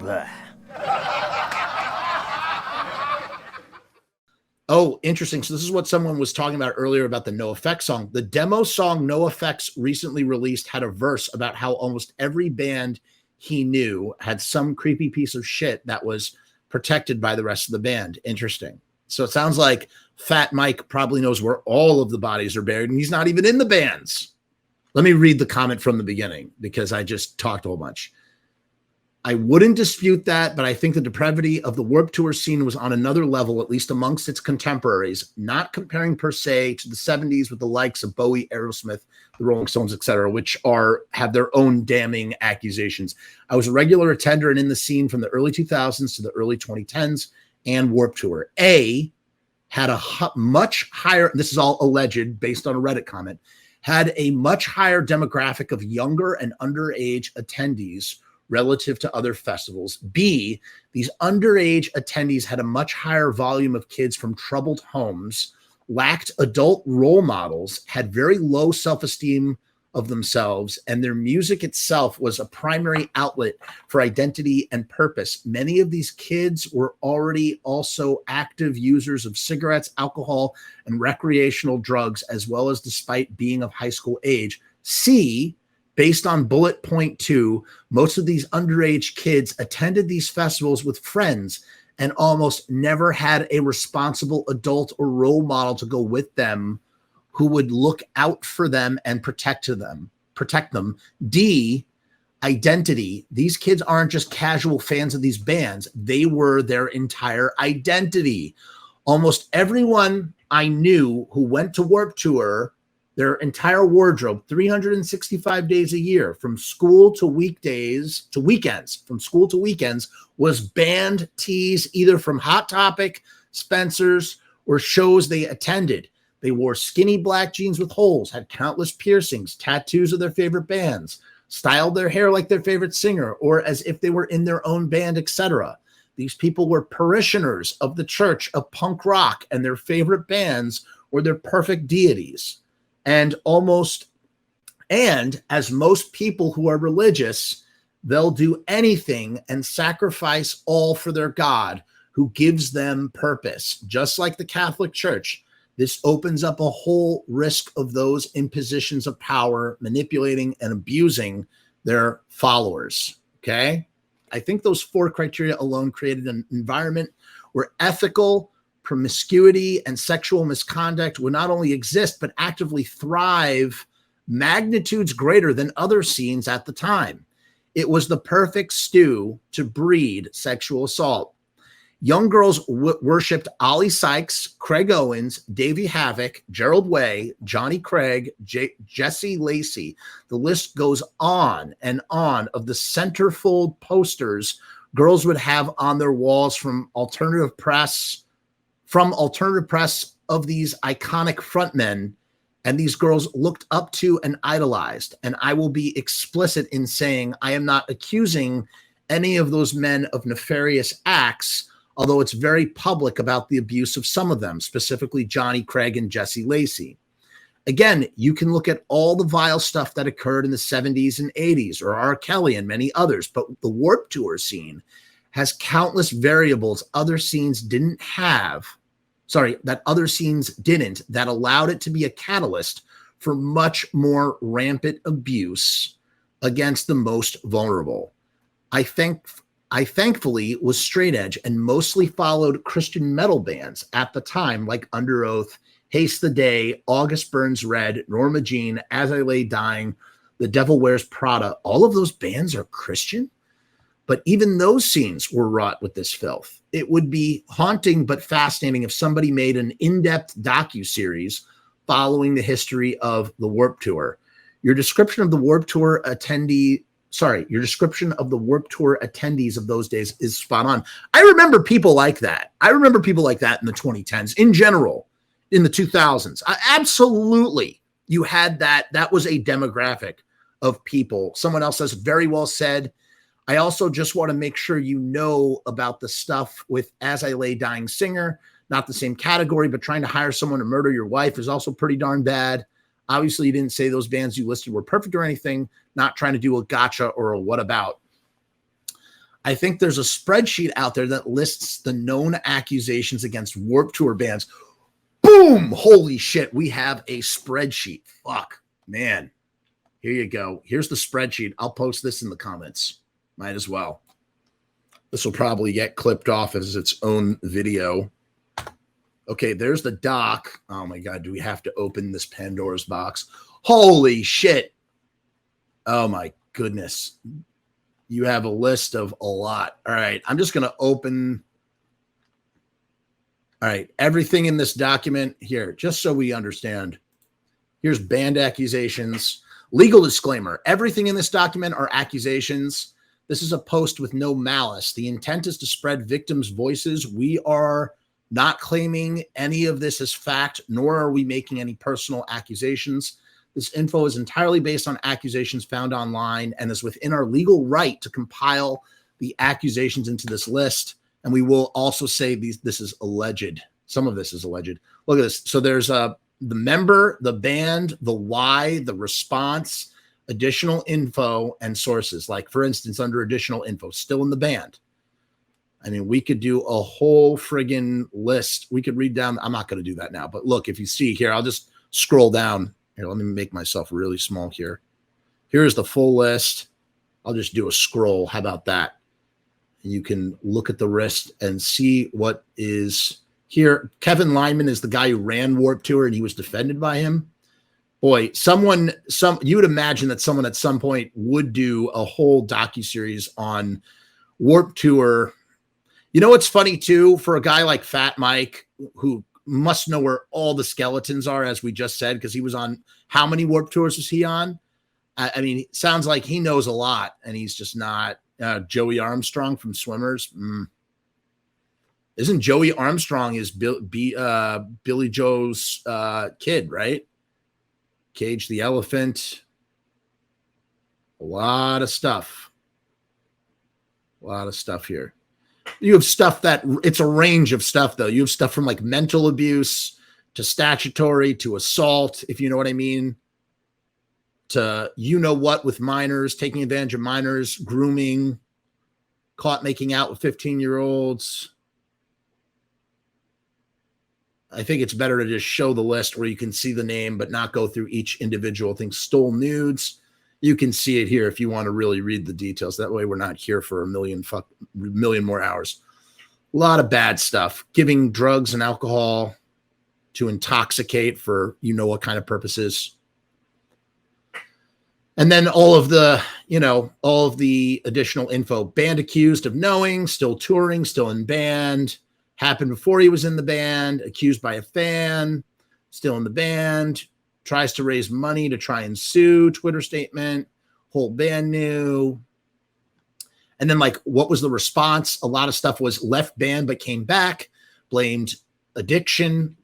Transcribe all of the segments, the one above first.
Bleh. Oh, interesting. So this is what someone was talking about earlier about the NoFX song. The demo song NoFX recently released had a verse about how almost every band he knew had some creepy piece of shit that was protected by the rest of the band. Interesting. So it sounds like Fat Mike probably knows where all of the bodies are buried, and he's not even in the bands. Let me read the comment from the beginning because I just talked a whole bunch. I wouldn't dispute that, but I think the depravity of the Warped Tour scene was on another level, at least amongst its contemporaries, not comparing per se to the 70s with the likes of Bowie, Aerosmith, the Rolling Stones, etc., which have their own damning accusations. I was a regular attender and in the scene from the early 2000s to the early 2010s and Warped Tour. A had a much higher, this is all alleged based on a Reddit comment, had a much higher demographic of younger and underage attendees relative to other festivals. B, these underage attendees had a much higher volume of kids from troubled homes, lacked adult role models, had very low self-esteem of themselves, and their music itself was a primary outlet for identity and purpose. Many of these kids were already also active users of cigarettes, alcohol, and recreational drugs, as well as despite being of high school age. C, based on bullet point 2, most of these underage kids attended these festivals with friends and almost never had a responsible adult or role model to go with them who would look out for them and protect them. D, identity. These kids aren't just casual fans of these bands. They were their entire identity. Almost everyone I knew who went to Warped Tour, their entire wardrobe, 365 days a year, from school to weekends, was band tees, either from Hot Topic, Spencer's, or shows they attended. They wore skinny black jeans with holes, had countless piercings, tattoos of their favorite bands, styled their hair like their favorite singer, or as if they were in their own band, etc. These people were parishioners of the church of punk rock, and their favorite bands were their perfect deities. And as most people who are religious, they'll do anything and sacrifice all for their God who gives them purpose. Just like the Catholic Church, this opens up a whole risk of those in positions of power manipulating and abusing their followers. Okay? I think those 4 criteria alone created an environment where ethical promiscuity and sexual misconduct would not only exist, but actively thrive magnitudes greater than other scenes at the time. It was the perfect stew to breed sexual assault. Young girls worshipped Ollie Sykes, Craig Owens, Davey Havok, Gerald Way, Johnny Craig, Jesse Lacey. The list goes on and on of the centerfold posters girls would have on their walls from alternative press of these iconic frontmen, and these girls looked up to and idolized. And I will be explicit in saying I am not accusing any of those men of nefarious acts, although it's very public about the abuse of some of them, specifically Johnny Craig and Jesse Lacey. Again, you can look at all the vile stuff that occurred in the 70s and 80s, or R. Kelly and many others, but the Warped Tour scene has countless variables that other scenes didn't, that allowed it to be a catalyst for much more rampant abuse against the most vulnerable. I thankfully was straight edge and mostly followed Christian metal bands at the time, like Under Oath, Haste the Day, August Burns Red, Norma Jean, As I Lay Dying, The Devil Wears Prada. All of those bands are Christian, but even those scenes were wrought with this filth. It would be haunting but fascinating if somebody made an in-depth docuseries following the history of the Warped Tour. Your description of the Warped Tour attendees of those days is spot on. I remember people like that. In the 2010s, in general, in the 2000s. Absolutely, you had that. That was a demographic of people. Someone else has very well said, I also just want to make sure you know about the stuff with As I Lay Dying Singer, not the same category, but trying to hire someone to murder your wife is also pretty darn bad. Obviously, you didn't say those bands you listed were perfect or anything, not trying to do a gotcha or a what about. I think there's a spreadsheet out there that lists the known accusations against Warped Tour bands. Boom! Holy shit, we have a spreadsheet. Fuck, man. Here you go. Here's the spreadsheet. I'll post this in the comments. Might as well. This will probably get clipped off as its own video. Okay, there's the doc. Oh my God, do we have to open this Pandora's box? Holy shit. Oh my goodness. You have a list of a lot. All right, I'm just going to open. All right, everything in this document here, just so we understand. Here's band accusations. Legal disclaimer. Everything in this document are accusations. This is a post with no malice. The intent is to spread victims' voices. We are not claiming any of this as fact, nor are we making any personal accusations. This info is entirely based on accusations found online and is within our legal right to compile the accusations into this list. And we will also say this is alleged. Some of this is alleged. Look at this. So there's the member, the band, the why, the response, additional info, and sources. Like, for instance, under additional info, still in the band. I mean, we could do a whole friggin' list. We could read down. I'm not going to do that now. But look, if you see here, I'll just scroll down. Here, let me make myself really small here. Here's the full list. I'll just do a scroll. How about that? You can look at the list and see what is here. Kevin Lyman is the guy who ran Warped Tour, and he was defended by him. Boy, you would imagine that someone at some point would do a whole docuseries on Warped Tour. You know what's funny too, for a guy like Fat Mike, who must know where all the skeletons are, as we just said, because he was on, how many Warped Tours was he on? I mean, it sounds like he knows a lot, and he's just not. Joey Armstrong from Swimmers. Isn't Joey Armstrong is Billy Joe's kid, right? Cage the Elephant. A lot of stuff. A lot of stuff here. You have stuff that, it's a range of stuff, though. You have stuff from like mental abuse to statutory to assault, if you know what I mean, to what with minors, taking advantage of minors, grooming, caught making out with 15-year-olds. I think it's better to just show the list where you can see the name but not go through each individual thing. Stole nudes. You can see it here if you want to really read the details. That way we're not here for a million more hours. A lot of bad stuff. Giving drugs and alcohol to intoxicate for what kind of purposes. And then all of the additional info. Band accused of knowing, still touring, still in band. Happened before he was in the band. Accused by a fan, still in the band. Tries to raise money to try and sue. Twitter statement. Whole band knew. And then, what was the response? A lot of stuff was left band but came back. Blamed addiction,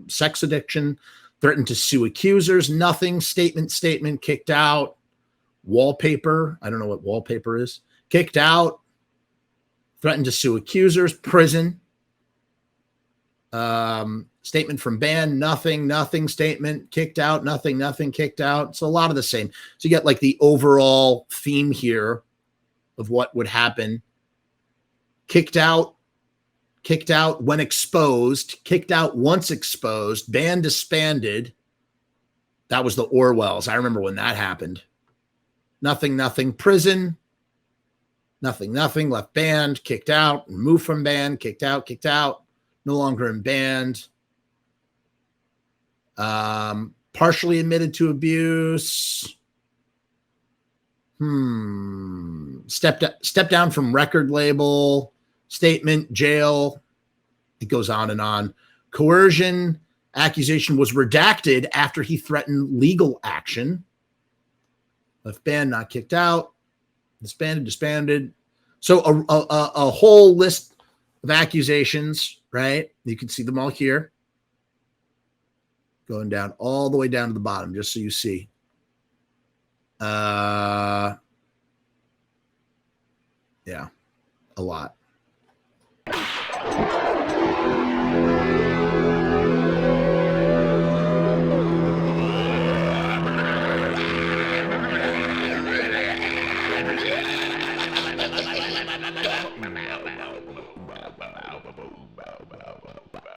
sex addiction. Threatened to sue accusers. Nothing. Statement. Kicked out. Wallpaper. I don't know what wallpaper is. Kicked out. Threatened to sue accusers. Prison. Statement from band. Nothing. Statement. Kicked out. Nothing. Kicked out. So a lot of the same. So you get the overall theme here of what would happen. Kicked out when exposed. Kicked out once exposed. Band disbanded. That was the Orwells. I remember when that happened. Nothing. Prison. Nothing. Left band. Kicked out. Removed from band. Kicked out. No longer in band. Partially admitted to abuse. Step down from record label. Statement. Jail. It goes on and on. Coercion. Accusation was redacted after he threatened legal action. Left band, not kicked out. Disbanded. So a whole list of accusations, right? You can see them all here. Going down all the way down to the bottom, just so you see. Yeah, a lot.